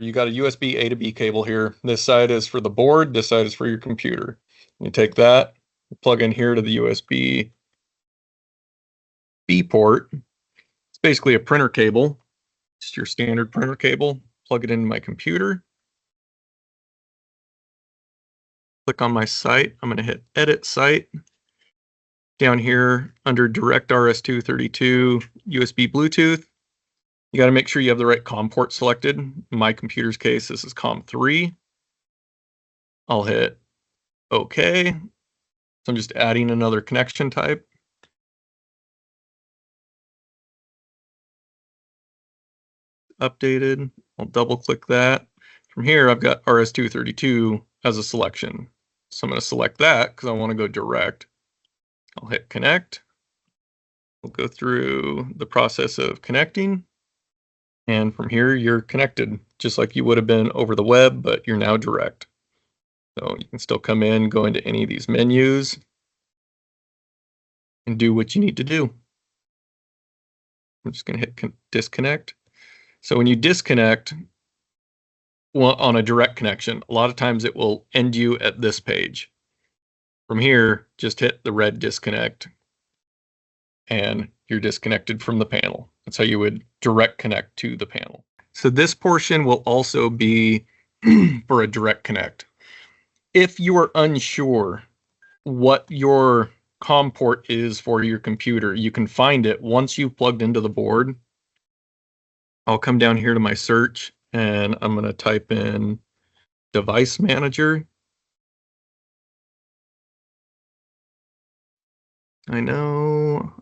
You got a USB A to B cable here. This side is for the board, this side is for your computer. You take that, plug in here to the USB B port. It's basically a printer cable, just your standard printer cable. Plug it into my computer. Click on my site. I'm going to hit Edit Site. Down here under Direct RS-232 USB Bluetooth, you got to make sure you have the right COM port selected. In my computer's case, this is COM3. I'll hit OK. So I'm just adding another connection type. Updated. I'll double click that. From here, I've got RS-232 as a selection. So I'm going to select that because I want to go direct. I'll hit connect. We'll go through the process of connecting. And from here, you're connected just like you would have been over the web, but you're now direct. So you can still come in, go into any of these menus, and do what you need to do. I'm just going to hit disconnect. So when you disconnect on a direct connection, a lot of times it will end you at this page. From here, just hit the red disconnect, and you're disconnected from the panel. That's how you would direct connect to the panel. So this portion will also be for a direct connect. If you are unsure what your COM port is for your computer, you can find it once you've plugged into the board. I'll come down here to my search and I'm going to type in Device Manager. I know.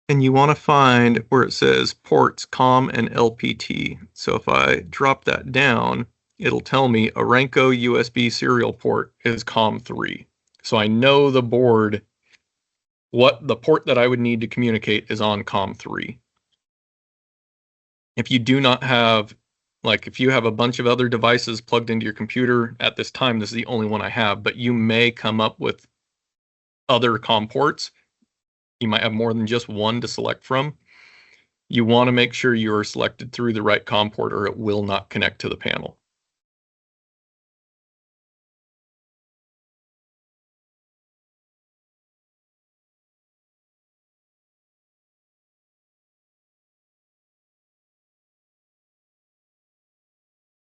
And you want to find where it says ports COM and LPT. So if I drop that down, it'll tell me Orenco USB serial port is COM3. So I know the board, what the port that I would need to communicate is on COM3. If you do not have, like if you have a bunch of other devices plugged into your computer at this time, this is the only one I have, but you may come up with other COM ports. You might have more than just one to select from. You want to make sure you are selected through the right COM port or it will not connect to the panel.